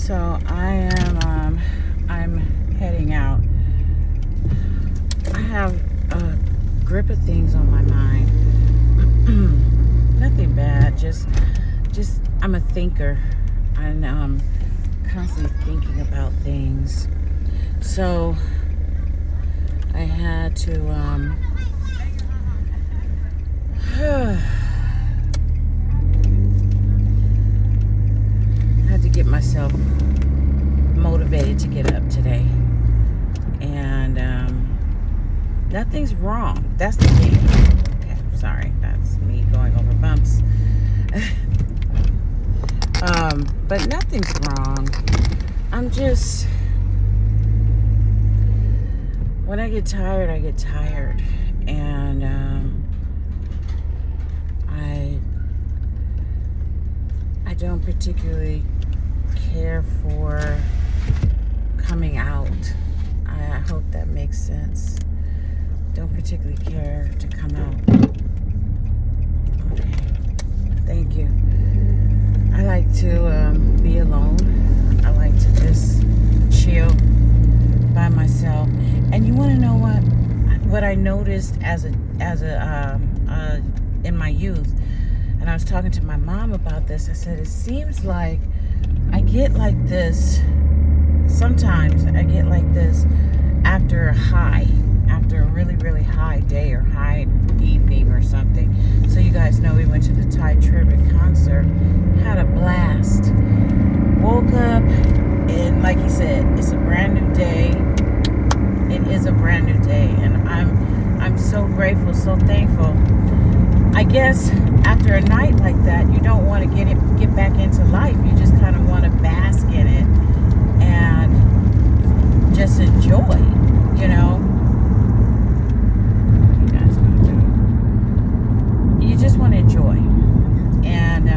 So I'm heading out. I have a grip of things on my mind. Nothing bad, just I'm a thinker, and constantly thinking about things. So I had to get myself motivated to get up today. And nothing's wrong. That's the key. Okay, sorry, that's me going over bumps. But nothing's wrong. I'm just, when I get tired, I get tired. And I don't particularly care for coming out. I hope that makes sense. Don't particularly care to come out. Okay. Thank you. I like to be alone. I like to just chill by myself. And you want to know what I noticed as a in my youth? And I was talking to my mom about this. I said, it seems like I get like this, sometimes I get like this after a really, really high day or high evening or something. So you guys know we went to the Ty Tribbett concert, had a blast, woke up, and like he said, it's a brand new day. It is a brand new day, and I'm so grateful, so thankful. I guess after a night like that, you don't want to get back into life. You just kind of want to bask in it and just enjoy, you know. You guys know too. You just want to enjoy and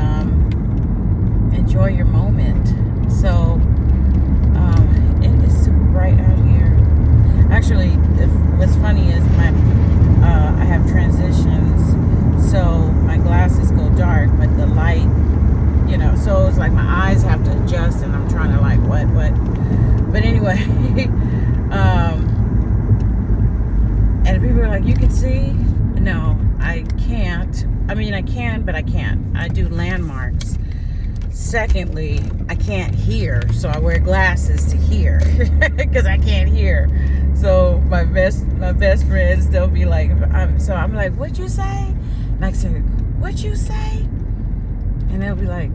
enjoy your moment. So it is super bright out here. Actually, what's funny is I have transitions. So my glasses go dark, but the light, you know, so it's like my eyes have to adjust, and I'm trying to like, what? But anyway, and people are like, you can see? No, I can't. I mean, I can, but I can't. I do landmarks. Secondly, I can't hear, so I wear glasses to hear because I can't hear. So my best friends, they'll be like, so I'm like, what'd you say? And I say, what'd you say? And they'll be like,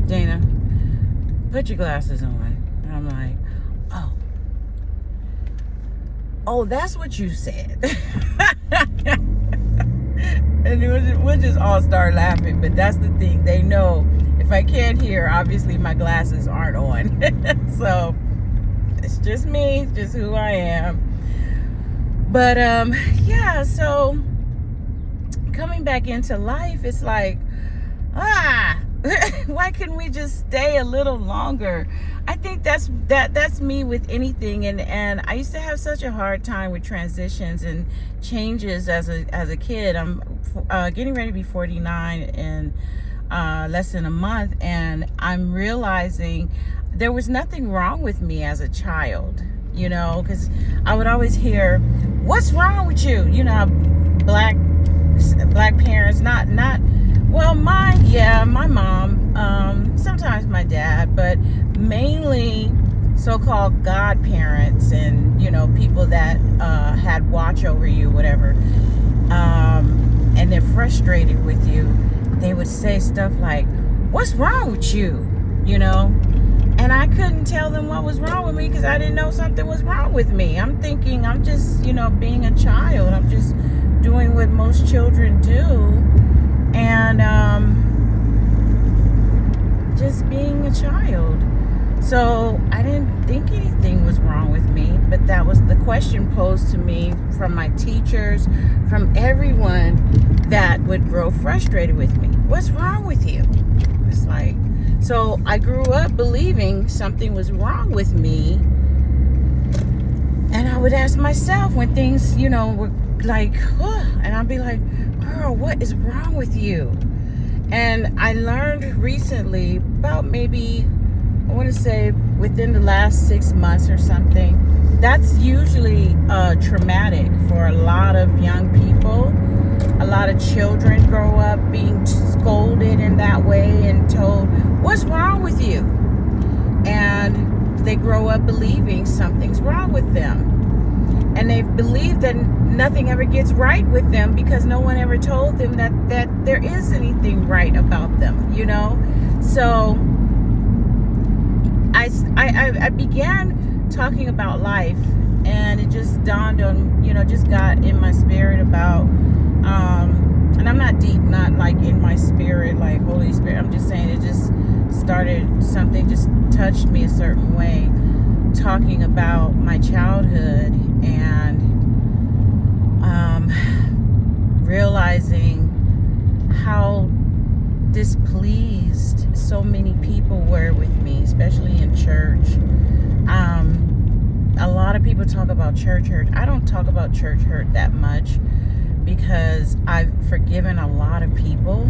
Dana, put your glasses on. And I'm like, oh, that's what you said. And we'll just all start laughing. But that's the thing. They know if I can't hear, obviously my glasses aren't on. So it's just me, just who I am. But yeah, so coming back into life, it's like, why couldn't we just stay a little longer? I think that's me with anything, and I used to have such a hard time with transitions and changes as a kid. I'm getting ready to be 49 in less than a month, and I'm realizing there was nothing wrong with me as a child, you know, because I would always hear, what's wrong with you? You know, black parents, not well, my mom, sometimes my dad, but mainly so-called godparents and, you know, people that had watch over you, whatever, and they're frustrated with you. They would say stuff like, what's wrong with you, you know? And I couldn't tell them what was wrong with me because I didn't know something was wrong with me. I'm thinking I'm just, you know, being a child. I'm just doing what most children do, and just being a child. So I didn't think anything was wrong with me, but that was the question posed to me from my teachers, from everyone that would grow frustrated with me. What's wrong with you? It's like, so I grew up believing something was wrong with me, and I would ask myself when things, you know, were like, and I'd be like, girl, what is wrong with you? And I learned recently, about maybe I want to say within the last 6 months or something. That's usually traumatic for a lot of young people. A lot of children grow up being scolded in that way and told, what's wrong with you? And they grow up believing something's wrong with them. And they believe that nothing ever gets right with them because no one ever told them that there is anything right about them, you know? So I began talking about life, and it just dawned on, just got in my spirit about, and I'm not deep, not like in my spirit, like Holy Spirit. I'm just saying it just started, something just touched me a certain way, talking about my childhood and realizing how displeased so many people were with me, especially in church. A lot of people talk about church hurt. I don't talk about church hurt that much because I've forgiven a lot of people,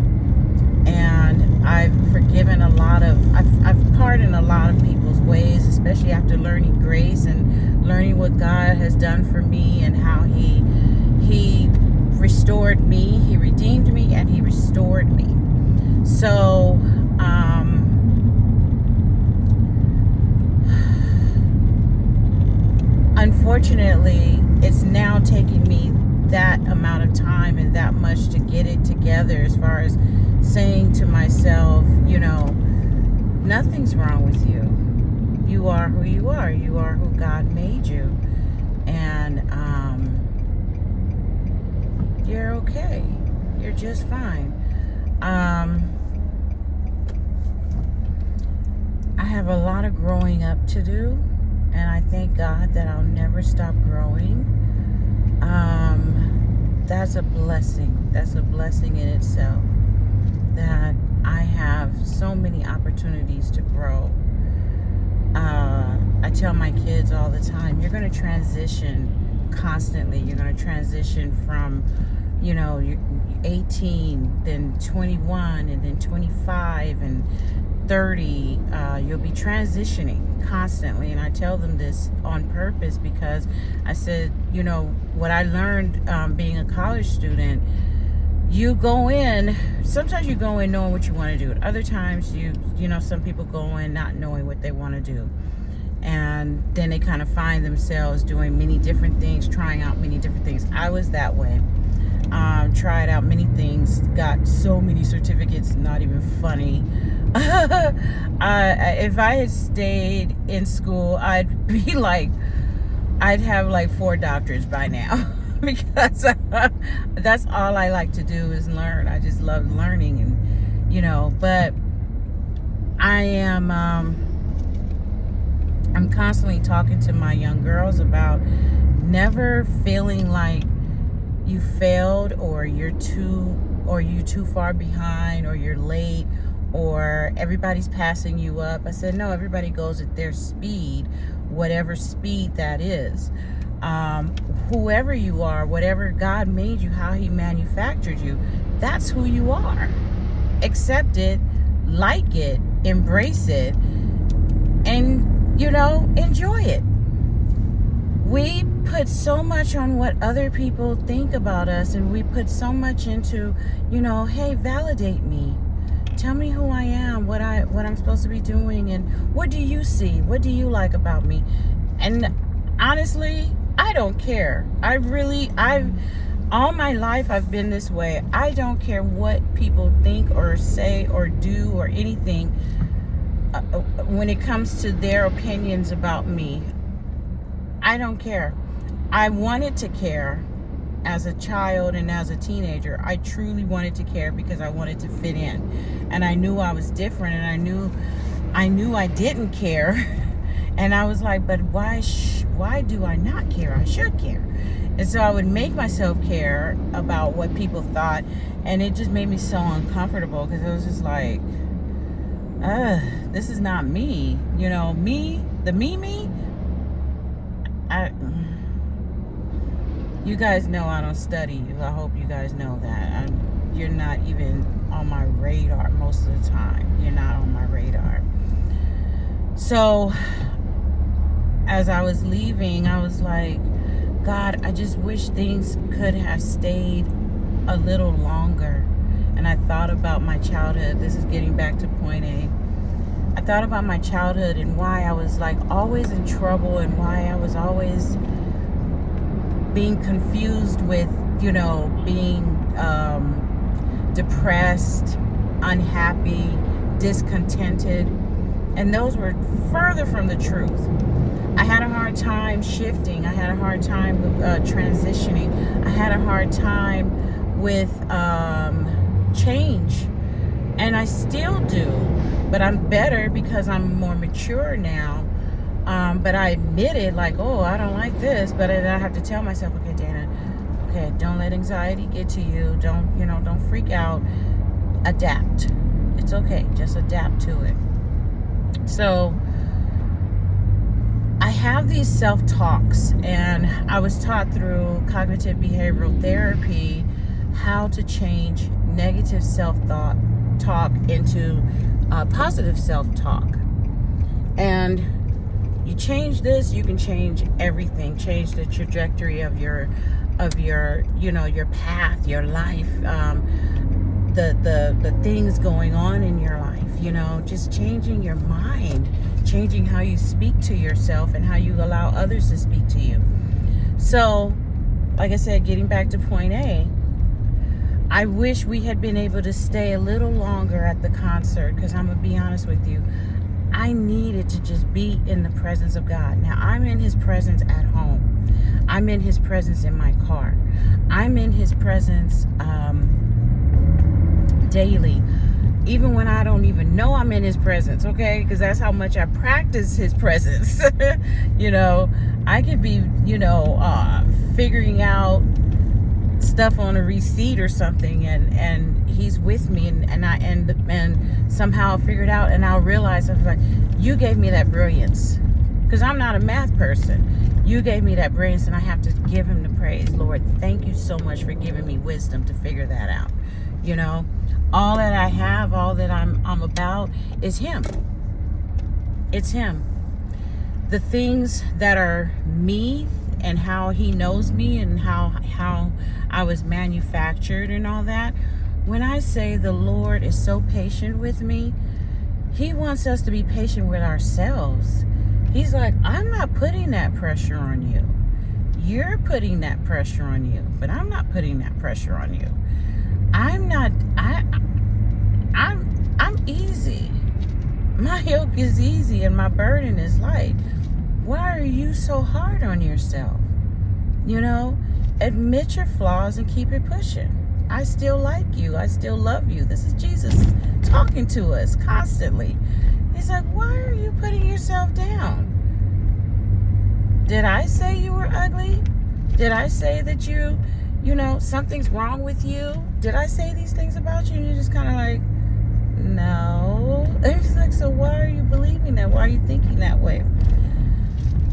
and I've forgiven a lot of, I've pardoned a lot of people's ways, especially after learning grace and learning what God has done for me and how He restored me, He redeemed me, and He restored me. So, unfortunately, it's now taking me that amount of time and that much to get it together, as far as saying to myself, nothing's wrong with you. You are who you are. You are who God made you. And you're okay. You're just fine. I have a lot of growing up to do, and I thank God that I'll never stop growing. That's a blessing. That's a blessing in itself, that I have so many opportunities to grow. I tell my kids all the time, you're going to transition constantly. You're going to transition from, you're 18, then 21, and then 25, and 30. You'll be transitioning constantly. And I tell them this on purpose because I said, what I learned being a college student, you go in, sometimes you go in knowing what you want to do. Other times some people go in not knowing what they want to do. And then they kind of find themselves doing many different things, trying out many different things. I was that way. Tried out many things, got so many certificates, not even funny. If I had stayed in school, I'd have like 4 doctorates by now. Because that's all I like to do is learn. I just love learning, and but I am I'm constantly talking to my young girls about never feeling like you failed, or you're too far behind, or you're late, or everybody's passing you up. I said, no, everybody goes at their speed, whatever speed that is. Whoever you are, whatever God made you, how He manufactured you, that's who you are. Accept it, like it, embrace it, and enjoy it. We put so much on what other people think about us, and we put so much into, hey, validate me. Tell me who I am, what I'm supposed to be doing, and what do you see? What do you like about me? And honestly, I don't care. All my life I've been this way. I don't care what people think or say or do or anything when it comes to their opinions about me. I don't care. I wanted to care as a child and as a teenager. I truly wanted to care because I wanted to fit in. And I knew I was different, and I knew I didn't care. And I was like, but why do I not care? I should care. And so I would make myself care about what people thought, and it just made me so uncomfortable because it was just like, this is not me. Me, the me. You guys know I don't study you. I hope you guys know that. You're not even on my radar most of the time. You're not on my radar. So as I was leaving, I was like, God, I just wish things could have stayed a little longer. And I thought about my childhood. This is getting back to point A. I thought about my childhood and why I was like always in trouble, and why I was always being confused with, being depressed, unhappy, discontented. And those were further from the truth. I had a hard time shifting. I had a hard time with transitioning. I had a hard time with change. And I still do. But I'm better because I'm more mature now. But I admitted, like, oh, I don't like this. But then I have to tell myself, okay, Dana, okay, don't let anxiety get to you. Don't freak out. Adapt. It's okay. Just adapt to it. So I have these self-talks, and I was taught through cognitive behavioral therapy how to change negative self-talk into positive self-talk. And you change this, you can change everything. Change the trajectory of your your path, your life, the things going on in your life. Just changing your mind, changing how you speak to yourself and how you allow others to speak to you. So, like I said, getting back to point A, I wish we had been able to stay a little longer at the concert, because I'm going to be honest with you, I needed to just be in the presence of God. Now, I'm in His presence at home. I'm in His presence in my car. I'm in His presence daily. Even when I don't even know I'm in His presence, okay? Because that's how much I practice His presence. I could be, figuring out stuff on a receipt or something, and He's with me, and somehow I'll figure it out, and I'll realize, I'm like, you gave me that brilliance, because I'm not a math person. You gave me that brilliance, and I have to give Him the praise. Lord, thank you so much for giving me wisdom to figure that out. All that I have, all that I'm about is Him. It's Him. The things that are me, and how He knows me, and how I was manufactured and all that. When I say the Lord is so patient with me, He wants us to be patient with ourselves. He's like, I'm not putting that pressure on you. You're putting that pressure on you, but I'm not putting that pressure on you. I'm easy. My yoke is easy and my burden is light. Why are you so hard on yourself? Admit your flaws and keep it pushing. I still like you. I still love you. This is Jesus talking to us constantly. He's like, why are you putting yourself down? Did I say you were ugly? Did I say that something's wrong with you? Did I say these things about you? And you're just kind of like, no. And it's like, so why are you believing that? Why are you thinking that way?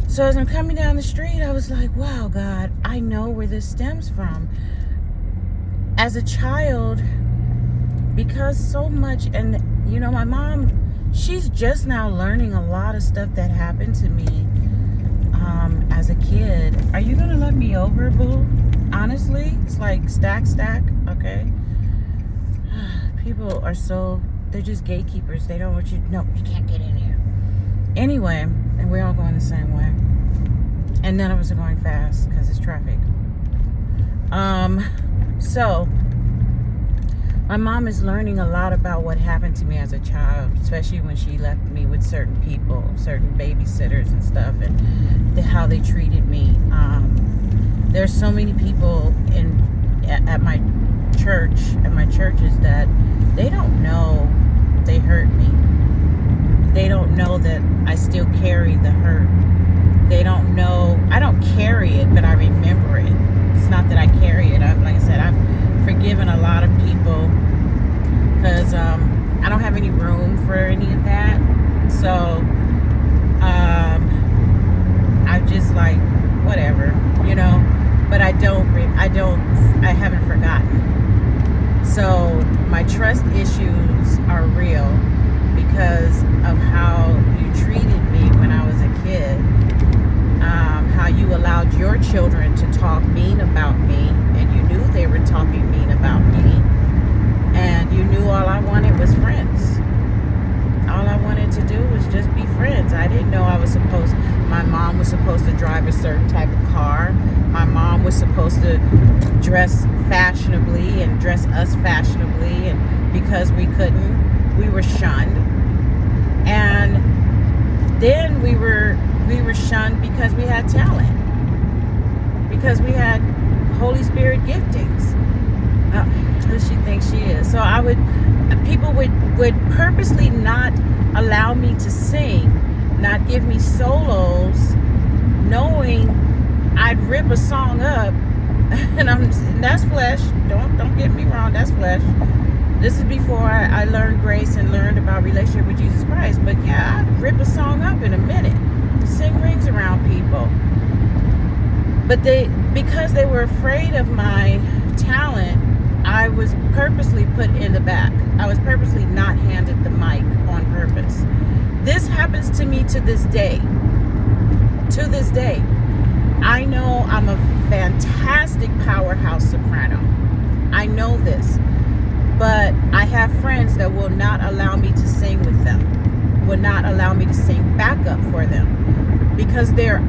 So as I'm coming down the street, I was like, wow, God, I know where this stems from. As a child, because so much, and my mom, she's just now learning a lot of stuff that happened to me as a kid. Are you gonna let me over, boo? Honestly, it's like stack, okay? People are they're just gatekeepers. They don't want you, no, you can't get in here. Anyway, and we're all going the same way. And none of us are going fast because it's traffic. So, my mom is learning a lot about what happened to me as a child, especially when she left me with certain people, certain babysitters and stuff, and how they treated me. There's so many people at my church, at my churches, that they don't know they hurt me. They don't know that I still carry the hurt. They don't know, I don't carry it, but I remember it. It's not that I carry it. Like I said, I've forgiven a lot of people because I don't have any room for any of that. So I'm just like, whatever, but I haven't forgotten. So my trust issues are real because of how you treated me. was friends. All I wanted to do was just be friends. I didn't know my mom was supposed to drive a certain type of car. My mom was supposed to dress fashionably and dress us fashionably. And because we couldn't, we were shunned. And then we were shunned because we had talent. Because we had Holy Spirit giftings. Who she thinks she is. So people would purposely not allow me to sing, not give me solos, knowing I'd rip a song up, and that's flesh. Don't get me wrong, that's flesh. This is before I learned grace and learned about relationship with Jesus Christ. But yeah, I'd rip a song up in a minute, sing rings around people. But because they were afraid of my talent, I was purposely put in the back. I was purposely not handed the mic on purpose. This happens to me to this day. To this day. I know I'm a fantastic powerhouse soprano. I know this. But I have friends that will not allow me to sing with them. Will not allow me to sing backup for them. Because they're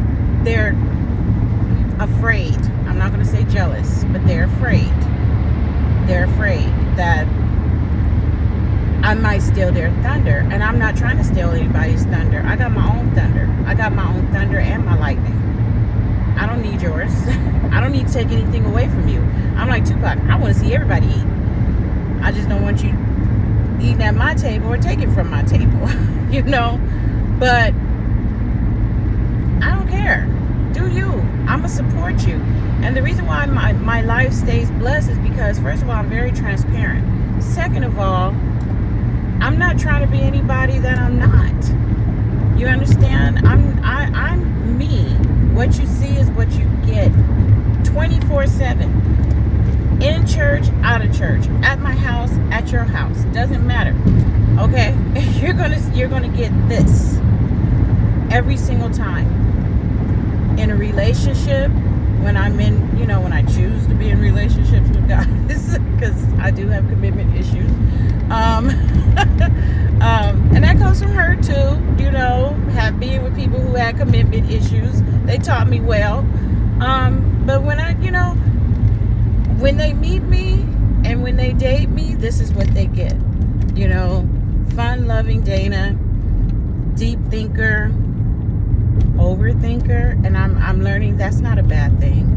afraid. I'm not going to say jealous, but they're afraid. They're afraid that I might steal their thunder. And I'm not trying to steal anybody's thunder. I got my own thunder. I got my own thunder and my lightning. I don't need yours. I don't need to take anything away from you. I'm like Tupac. I want to see everybody eat. I just don't want you eating at my table or taking from my table. You know? But I don't care. Do you. I'm going to support you. And the reason why my life stays blessed is because, first of all, I'm very transparent. Second of all, I'm not trying to be anybody that I'm not. You understand? I'm me. What you see is what you get. 24/7. In church, out of church. At my house, at your house. Doesn't matter. Okay? You're gonna get this every single time. In a relationship, when I'm in, when I choose to be in relationships with guys, because I do have commitment issues. And that comes from her too, being with people who had commitment issues. They taught me well. But when they meet me and when they date me, this is what they get. Fun-loving Dana, deep thinker, overthinker, and I'm learning that's not a bad thing.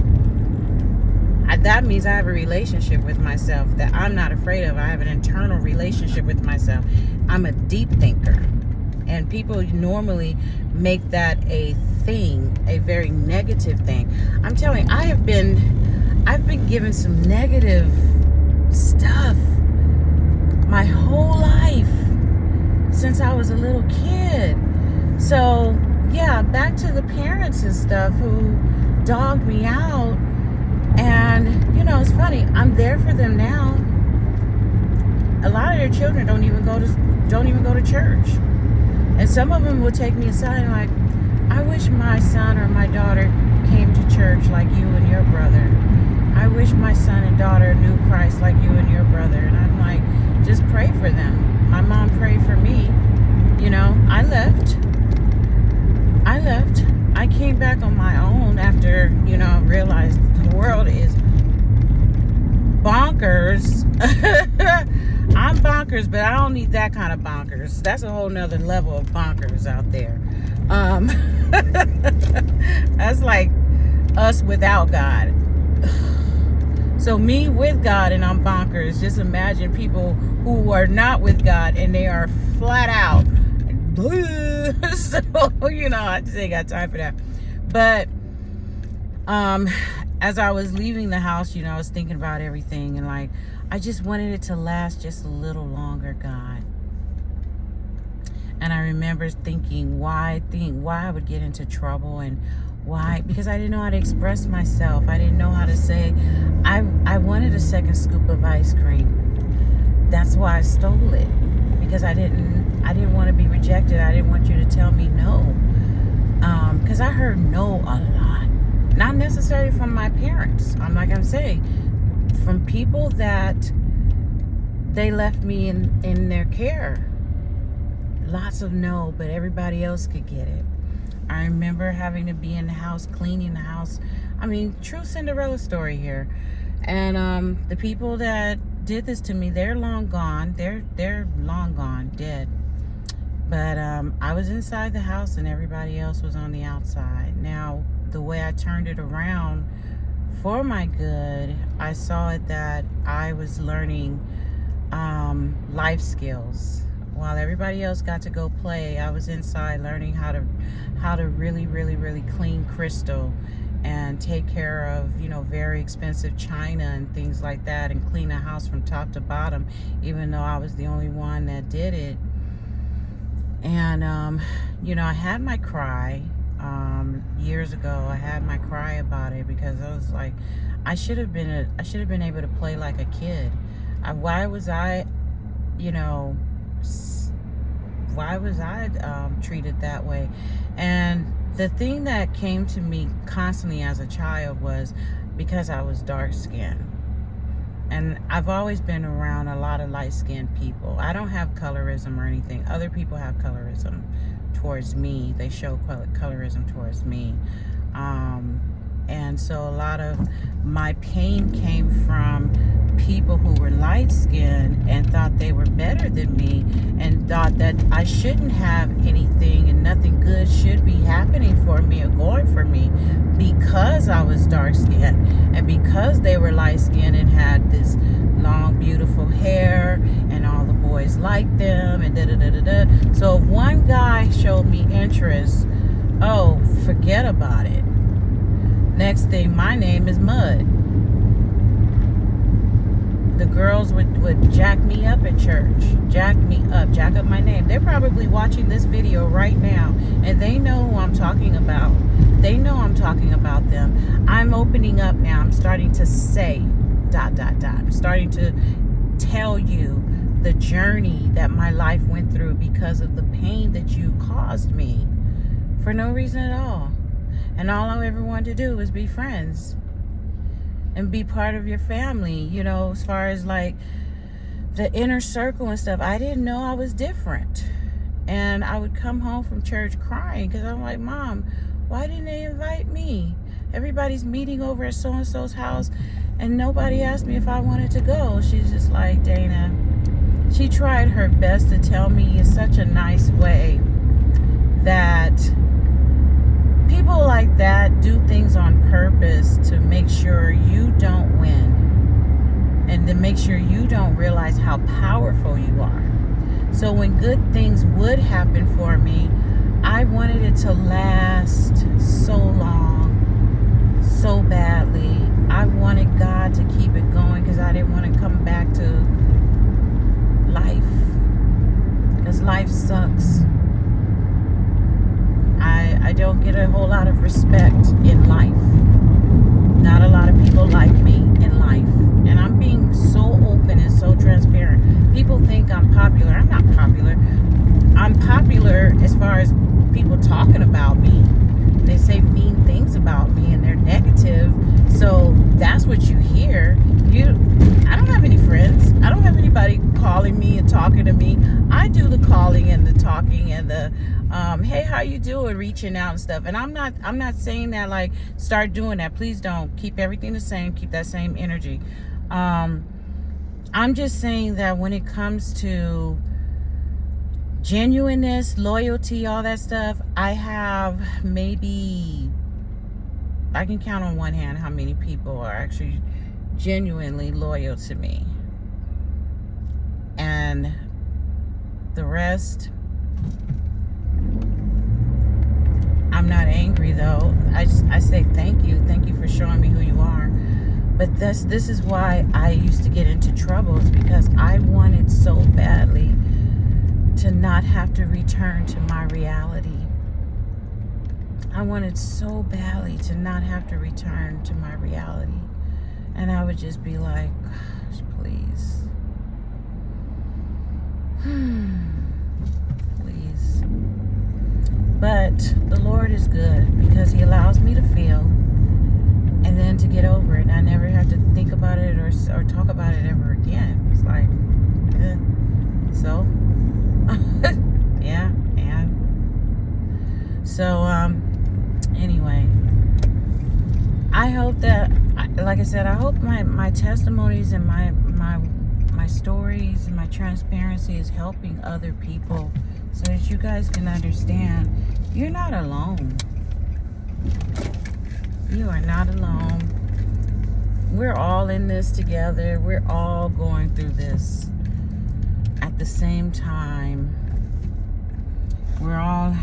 That means I have a relationship with myself that I'm not afraid of. I have an internal relationship with myself. I'm a deep thinker, and people normally make that a thing, a very negative thing. I'm telling you, I've been given some negative stuff my whole life since I was a little kid. So yeah, back to the parents and stuff who dogged me out. And it's funny, I'm there for them now. A lot of their children don't even go to church. And some of them will take me aside and like, I wish my son or my daughter came to church like you and your brother. I wish my son and daughter knew Christ like you and your brother. And I'm like, just pray for them. My mom prayed for me. I left. I came back on my own after, realized the world is bonkers. I'm bonkers, but I don't need that kind of bonkers. That's a whole nother level of bonkers out there. That's like us without God. So me with God and I'm bonkers. Just imagine people who are not with God and they are flat out. So, I just ain't got time for that. But as I was leaving the house, I was thinking about everything and like, I just wanted it to last just a little longer, God. And I remember thinking why I would get into trouble and why, because I didn't know how to express myself. I didn't know how to say, I wanted a second scoop of ice cream. That's why I stole it, because I didn't want to be rejected. I didn't want you to tell me no. Because I heard no a lot. Not necessarily from my parents. I'm saying, from people that they left me in their care. Lots of no, but everybody else could get it. I remember having to be in the house, cleaning the house. I mean, true Cinderella story here. And the people that did this to me, they're long gone. They're long gone, dead. But I was inside the house and everybody else was on the outside. Now, the way I turned it around for my good, I saw it that I was learning life skills. While everybody else got to go play, I was inside learning how to really, really, really clean crystal and take care of, you know, very expensive china and things like that, and clean the house from top to bottom, even though I was the only one that did it. And you know, I had my cry years ago. I had my cry about it because I was like, I should have been able to play like a kid. Why was I, you know, treated that way? And the thing that came to me constantly as a child was because I was dark skinned. And I've always been around a lot of light-skinned people. I don't have colorism or anything. Other people have colorism towards me. They show colorism towards me. And so a lot of my pain came from people who were light-skinned and thought they were better than me, and thought that I shouldn't have anything and nothing good should be happening for me or going for me because I was dark-skinned and because they were light-skinned and had this long, beautiful hair and all the boys liked them and da-da-da-da-da. So if one guy showed me interest, oh, forget about it. Next thing, my name is Mud. The girls would jack me up at church. Jack up my name. They're probably watching this video right now, and they know who I'm talking about. They know I'm talking about them. I'm opening up now. I'm starting to say ... I'm starting to tell you the journey that my life went through because of the pain that you caused me for no reason at all. And all I ever wanted to do was be friends and be part of your family, you know, as far as like the inner circle and stuff. I didn't know I was different. And I would come home from church crying because I'm like, Mom, why didn't they invite me? Everybody's meeting over at so-and-so's house and nobody asked me if I wanted to go. She's just like, Dana, she tried her best to tell me in such a nice way that people like that do things on purpose to make sure you don't win and to make sure you don't realize how powerful you are. So when good things would happen for me, I wanted it to last so long, so badly. I wanted God to keep it going because I didn't want to come back to life, because life sucks. I don't get a whole lot of respect in life. Not a lot of people like me in life. And I'm being so open and so transparent. People think I'm popular. I'm not popular. I'm popular as far as people talking about me. They say mean things about me and they're negative. So that's what you hear. I don't have any friends. I don't have anybody calling me and talking to me. I do the calling and the talking and the hey, how you doing, reaching out and stuff. And I'm not saying that like start doing that. Please don't. Keep everything the same. Keep that same energy. I'm just saying that when it comes to genuineness, loyalty, all that stuff, I have maybe, I can count on one hand how many people are actually genuinely loyal to me. And the rest, I'm not angry though. I say thank you for showing me who you are. But this is why I used to get into troubles, because I wanted so badly to not have to return to my reality. I wanted so badly to not have to return to my reality. And I would just be like, gosh, please. Please. But the Lord is good because He allows me to feel and then to get over it. And I never have to think about it or talk about it ever again. It's like, So, yeah, and so, anyway, I hope that, like I said, I hope my testimonies and my stories and my transparency is helping other people so that you guys can understand you're not alone. You are not alone. We're all in this together. We're all going through this at the same time. We're all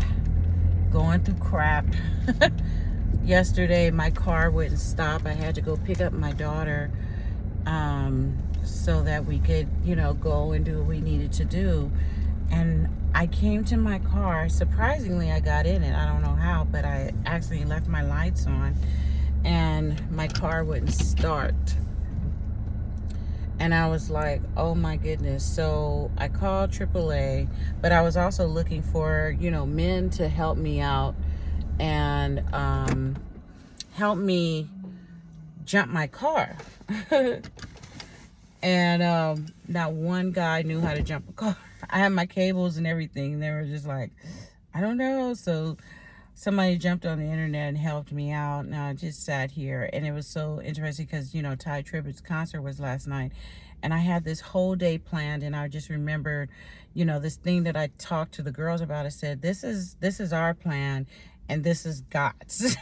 going through crap. Yesterday, my car wouldn't stop. I had to go pick up my daughter so that we could, go and do what we needed to do. And I came to my car. Surprisingly, I got in it. I don't know how, but I actually left my lights on and my car wouldn't start. And I was like, oh my goodness. So I called AAA, but I was also looking for, men to help me out and help me jump my car. And not one guy knew how to jump a car. I had my cables and everything. And they were just like, I don't know. So somebody jumped on the internet and helped me out. And I just sat here. And it was so interesting because, Ty Tribbett's concert was last night. And I had this whole day planned. And I just remembered, this thing that I talked to the girls about. I said, this is our plan. And this is God's.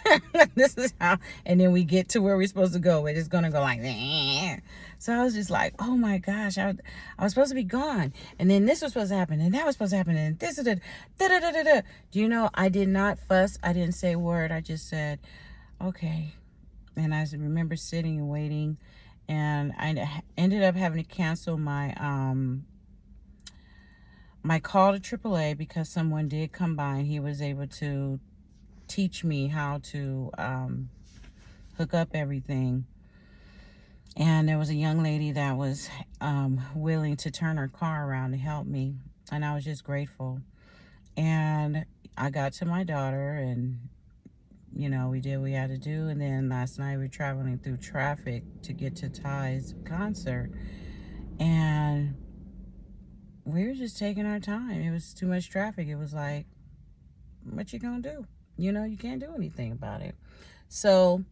This is how, and then we get to where we're supposed to go. It's going to go like, eh. So I was just like, oh my gosh, I was supposed to be gone. And then this was supposed to happen. And that was supposed to happen. And this, da-da-da-da-da. Do you know, I did not fuss. I didn't say a word. I just said, okay. And I remember sitting and waiting. And I ended up having to cancel my my call to AAA because someone did come by and he was able to teach me how to hook up everything. And there was a young lady that was willing to turn her car around to help me, and I was just grateful. And I got to my daughter, and we did what we had to do. And then last night we were traveling through traffic to get to Ty's concert, and we were just taking our time. It was too much traffic. It was like, what you gonna do? You can't do anything about it. So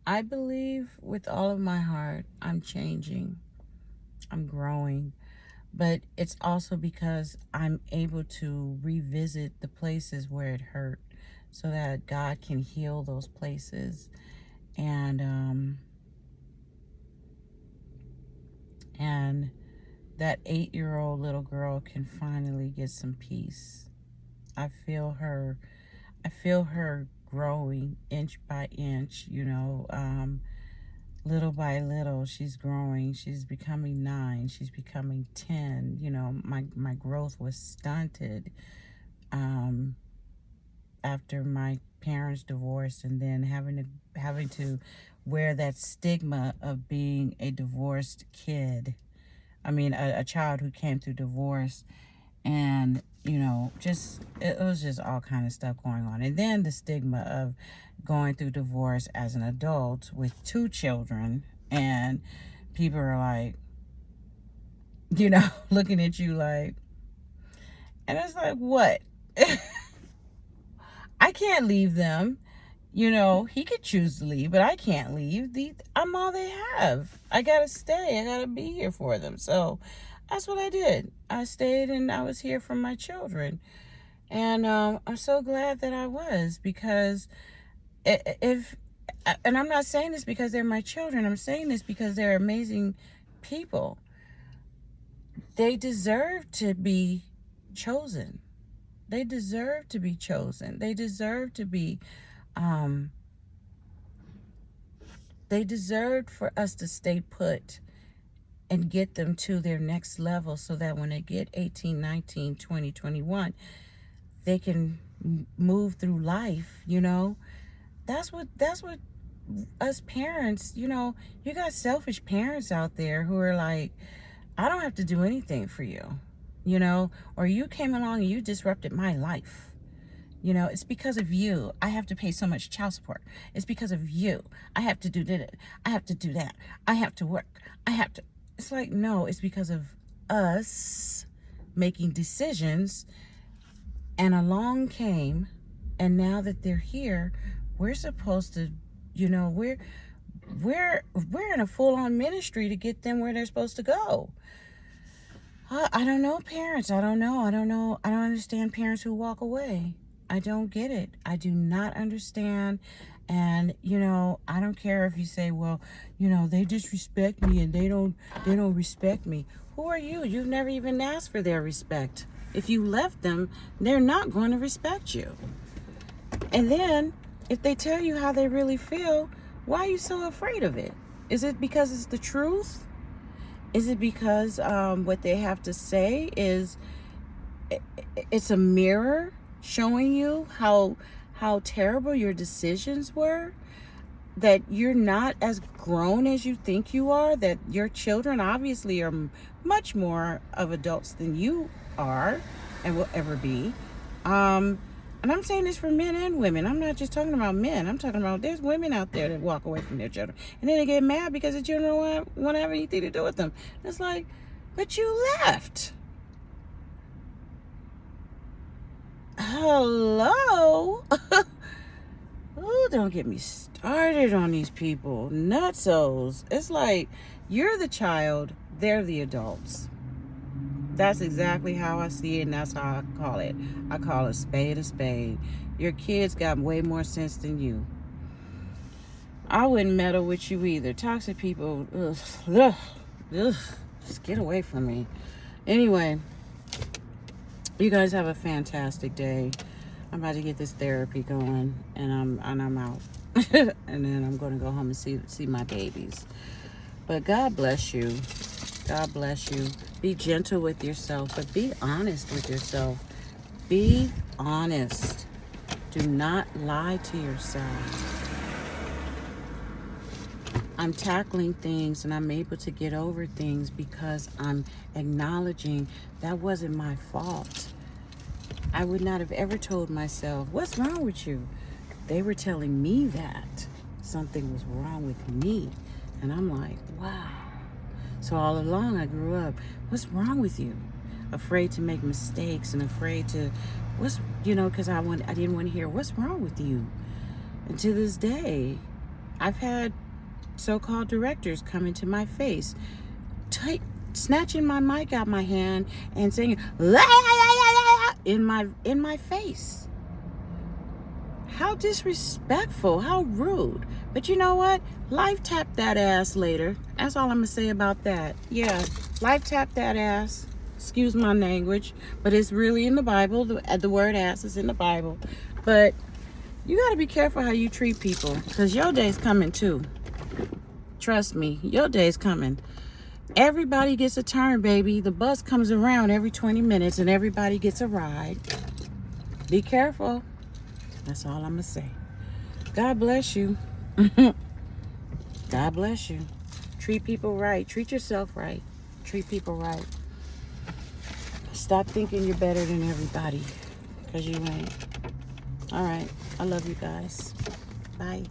I believe with all of my heart, I'm changing. I'm growing. But it's also because I'm able to revisit the places where it hurt so that God can heal those places. And that 8-year-old little girl can finally get some peace. I feel her growing inch by inch, little by little. She's growing. She's becoming 9. She's becoming 10. My growth was stunted after my parents divorced, and then having to wear that stigma of being a divorced kid. I mean, a child who came through divorce. And it was just all kind of stuff going on. And then the stigma of going through divorce as an adult with 2 children, and people are like, looking at you like, and it's like, what? I can't leave them. He could choose to leave, but I can't leave. I'm all they have. I gotta stay. I gotta be here for them. So that's what I did. I stayed and I was here for my children. And I'm so glad that I was, because and I'm not saying this because they're my children. I'm saying this because they're amazing people. They deserve to be chosen. They deserve to be chosen. They deserve to be, they deserved for us to stay put and get them to their next level so that when they get 18, 19, 20, 21, they can move through life, That's what us parents, you got selfish parents out there who are like, I don't have to do anything for you, or you came along and you disrupted my life. You know, it's because of you. I have to pay so much child support. It's because of you. I have to do that. I have to do that. I have to work. I have to. It's like, no, it's because of us making decisions. And along came, and now that they're here, we're supposed to, you know, we're in a full-on ministry to get them where they're supposed to go. I don't know parents. I don't know. I don't understand parents who walk away. I don't get it. I do not understand. And, you know, I don't care if you say, well, you know, they disrespect me and they don't respect me. Who are you? You've never even asked for their respect. If you left them, they're not going to respect you. And then if they tell you how they really feel, why are you so afraid of it? Is it because it's the truth? Is it because what they have to say is it's a mirror showing you how terrible your decisions were, that you're not as grown as you think you are, that your children obviously are much more of adults than you are and will ever be. And I'm saying this for men and women. I'm not just talking about men. I'm talking about there's women out there that walk away from their children. And then they get mad because the children don't want to have anything to do with them. It's like, but you left. Hello? Oh, don't get me started on these people. Nutsos. It's like, you're the child, they're the adults. That's exactly how I see it, and that's how I call it. I call a spade a spade. Your kids got way more sense than you. I wouldn't meddle with you either. Toxic people, ugh, just get away from me. Anyway, you guys have a fantastic day. I'm about to get this therapy going, and I'm out. And then I'm going to go home and see my babies. But God bless you. God bless you. Be gentle with yourself, but be honest with yourself. Be honest. Do not lie to yourself. I'm tackling things and I'm able to get over things because I'm acknowledging that wasn't my fault. I would not have ever told myself, what's wrong with you? They were telling me that something was wrong with me. And I'm like, wow. So all along I grew up, what's wrong with you? Afraid to make mistakes and afraid to, because I didn't want to hear, what's wrong with you? And to this day, I've had so-called directors come into my face, snatching my mic out my hand and saying, in my face. How disrespectful, how rude. But you know what? Life tapped that ass later. That's all I'm going to say about that. Yeah, life tapped that ass. Excuse my language, but it's really in the Bible. The word ass is in the Bible. But you got to be careful how you treat people, because your day's coming too. Trust me, your day's coming. Everybody gets a turn, baby. The bus comes around every 20 minutes and everybody gets a ride. Be careful. That's all I'm going to say. God bless you. God bless you. Treat people right. Treat yourself right. Treat people right. Stop thinking you're better than everybody, because you ain't. All right. I love you guys. Bye.